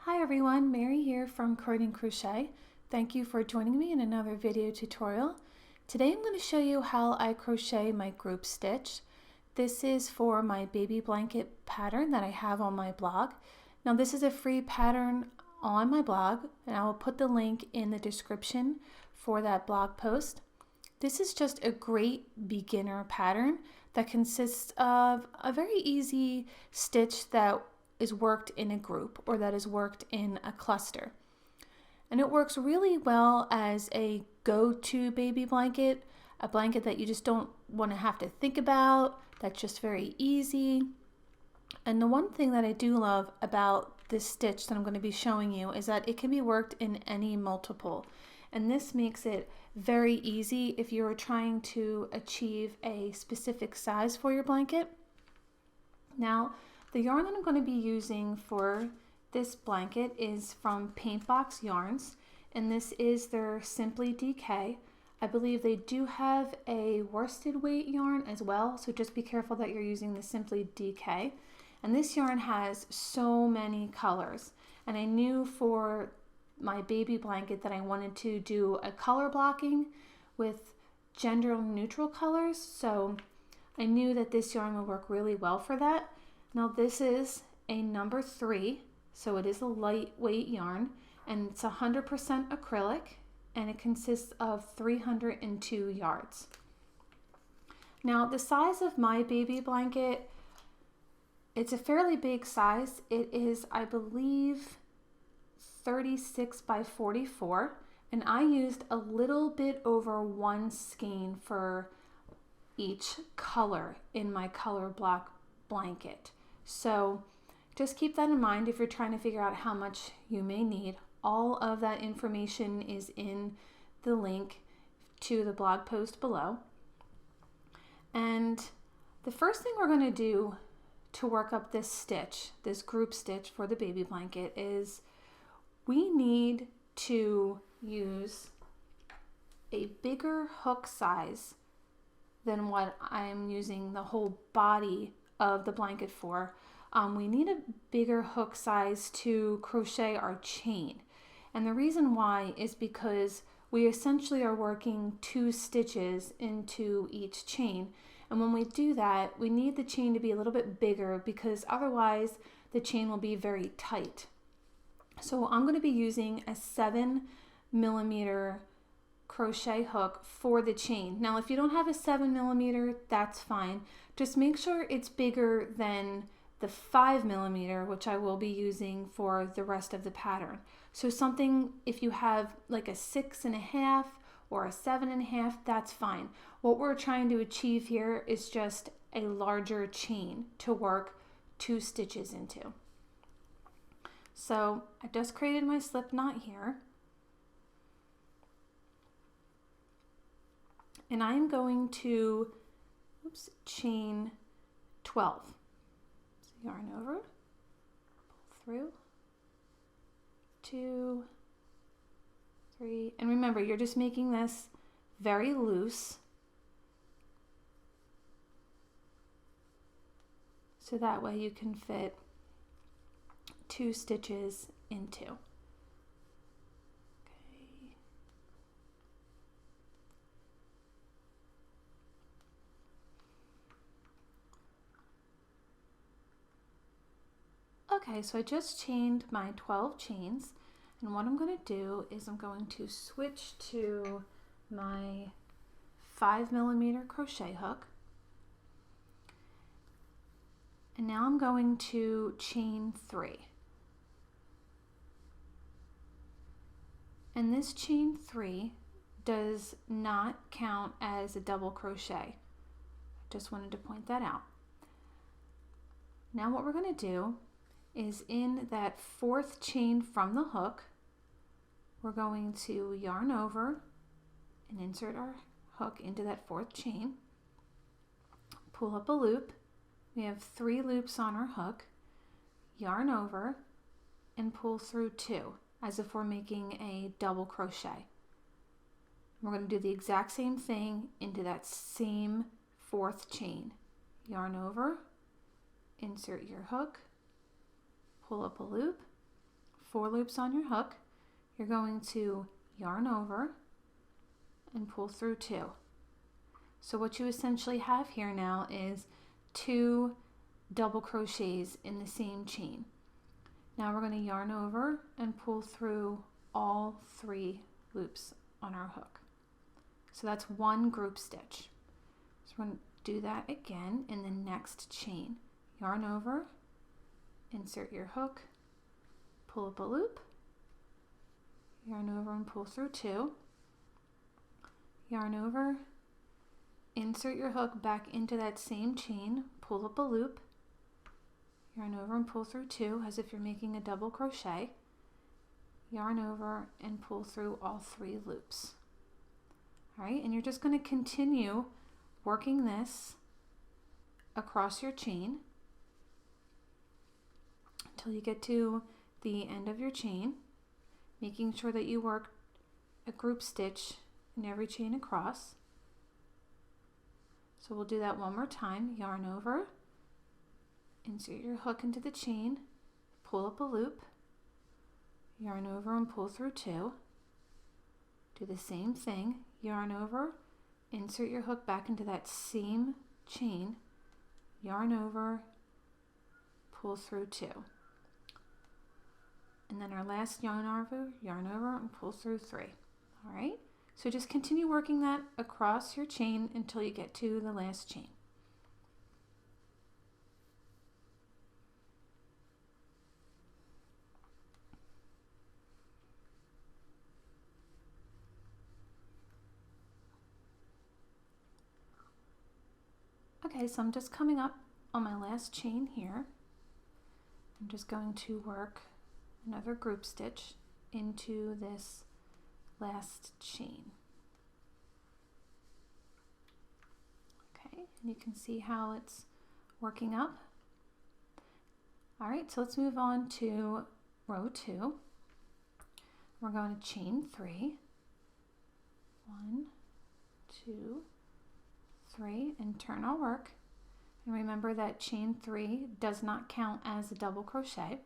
Hi everyone, Mary here from Croyden Crochet. Thank you for joining me in another video tutorial. Today I'm going to show you how I crochet my group stitch. This is for my baby blanket pattern that I have on my blog. Now this is a free pattern on my blog and I will put the link in the description for that blog post. This is just a great beginner pattern that consists of a very easy stitch that is worked in a group or that is worked in a cluster. And it works really well as a go-to baby blanket, a blanket that you just don't want to have to think about, that's just very easy. And the one thing that I do love about this stitch that I'm going to be showing you is that it can be worked in any multiple. And this makes it very easy if you're trying to achieve a specific size for your blanket. Now, the yarn that I'm going to be using for this blanket is from Paintbox Yarns, and this is their Simply DK. I believe they do have a worsted weight yarn as well, so just be careful that you're using the Simply DK. And this yarn has so many colors, and I knew for my baby blanket that I wanted to do a color blocking with gender neutral colors, so I knew that this yarn would work really well for that. Now this is a number 3, so it is a lightweight yarn, and it's 100% acrylic, and it consists of 302 yards. Now the size of my baby blanket, it's a fairly big size. It is, I believe, 36 by 44, and I used a little bit over 1 skein for each color in my color block blanket. So just keep that in mind if you're trying to figure out how much you may need. All of that information is in the link to the blog post below. And the first thing we're going to do to work up this stitch, this group stitch for the baby blanket, is we need to use a bigger hook size than what I'm using the whole body of the blanket for. We need a bigger hook size to crochet our chain, and the reason why is because we essentially are working 2 stitches into each chain, and when we do that we need the chain to be a little bit bigger because otherwise the chain will be very tight. So I'm going to be using a 7mm crochet hook for the chain. Now if you don't have a 7mm, that's fine. Just make sure it's bigger than the 5mm, which I will be using for the rest of the pattern. So something, if you have like a 6.5 or a 7.5, that's fine. What we're trying to achieve here is just a larger chain to work 2 stitches into. So I just created my slip knot here. And I'm going to chain 12. So yarn over, pull through, 2, 3, and remember you're just making this very loose so that way you can fit 2 stitches into. Okay, so I just chained my 12 chains, and what I'm going to do is I'm going to switch to my 5mm crochet hook, and now I'm going to chain 3. And this chain 3 does not count as a double crochet. Just wanted to point that out. Now what we're going to do is in that 4th chain from the hook, we're going to yarn over and insert our hook into that 4th chain, pull up a loop. We have 3 loops on our hook, yarn over and pull through 2 as if we're making a double crochet. We're going to do the exact same thing into that same 4th chain. Yarn over, insert your hook, pull up a loop, 4 loops on your hook. You're going to yarn over and pull through 2. So what you essentially have here now is 2 double crochets in the same chain. Now we're going to yarn over and pull through all 3 loops on our hook. So that's 1 group stitch. So we're going to do that again in the next chain. Yarn over, insert your hook, pull up a loop, yarn over and pull through 2, yarn over, insert your hook back into that same chain, pull up a loop, yarn over and pull through 2 as if you're making a double crochet, yarn over and pull through all 3 loops. All right, and you're just going to continue working this across your chain until you get to the end of your chain, making sure that you work a group stitch in every chain across. So we'll do that one more time. Yarn over, insert your hook into the chain, pull up a loop, yarn over and pull through 2. Do the same thing, yarn over, insert your hook back into that same chain, yarn over, pull through 2. And then our last yarn over and pull through 3. All right, so just continue working that across your chain until you get to the last chain. Okay, so I'm just coming up on my last chain here. I'm just going to work another group stitch into this last chain. Okay, and you can see how it's working up. All right, so let's move on to row 2. We're going to chain 3. 1, 2, 3, and turn our work. And remember that chain 3 does not count as a double crochet.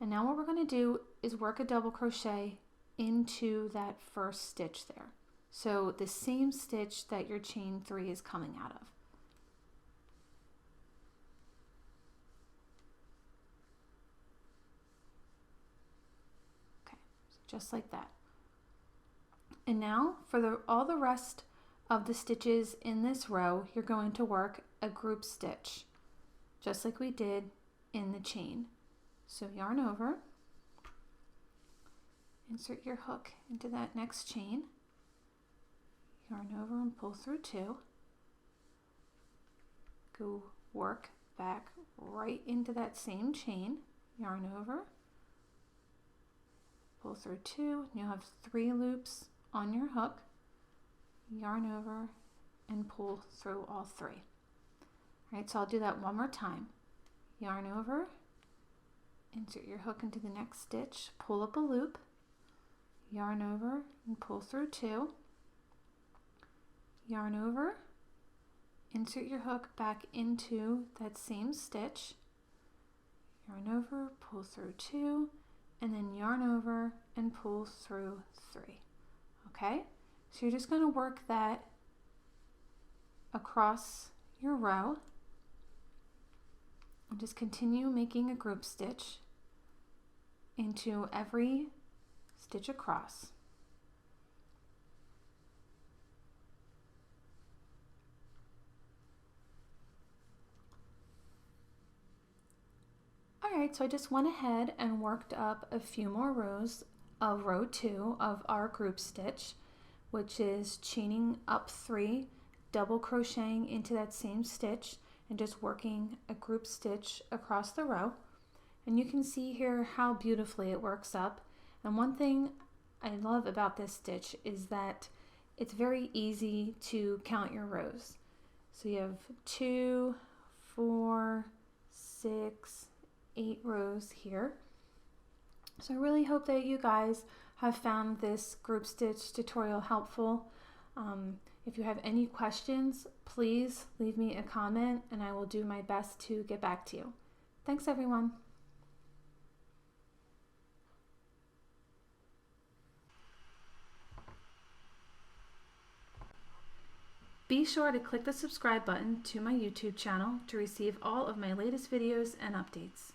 And now what we're going to do is work a double crochet into that first stitch there. So the same stitch that your chain 3 is coming out of. Okay, so just like that. And now for all the rest of the stitches in this row, you're going to work a group stitch, just like we did in the chain. So yarn over, insert your hook into that next chain, yarn over and pull through 2, go work back right into that same chain, yarn over, pull through 2, and you'll have 3 loops on your hook, yarn over and pull through all 3. All right, so I'll do that one more time. Yarn over, insert your hook into the next stitch, pull up a loop, yarn over and pull through 2, yarn over, insert your hook back into that same stitch, yarn over, pull through 2, and then yarn over and pull through 3. Okay, so you're just going to work that across your row and just continue making a group stitch into every stitch across. Alright, so I just went ahead and worked up a few more rows of row 2 of our group stitch, which is chaining up 3, double crocheting into that same stitch, and just working a group stitch across the row. And you can see here how beautifully it works up. And one thing I love about this stitch is that it's very easy to count your rows. So you have 2, 4, 6, 8 rows here. So I really hope that you guys have found this group stitch tutorial helpful. If you have any questions, please leave me a comment and I will do my best to get back to you. Thanks everyone. Be sure to click the subscribe button to my YouTube channel to receive all of my latest videos and updates.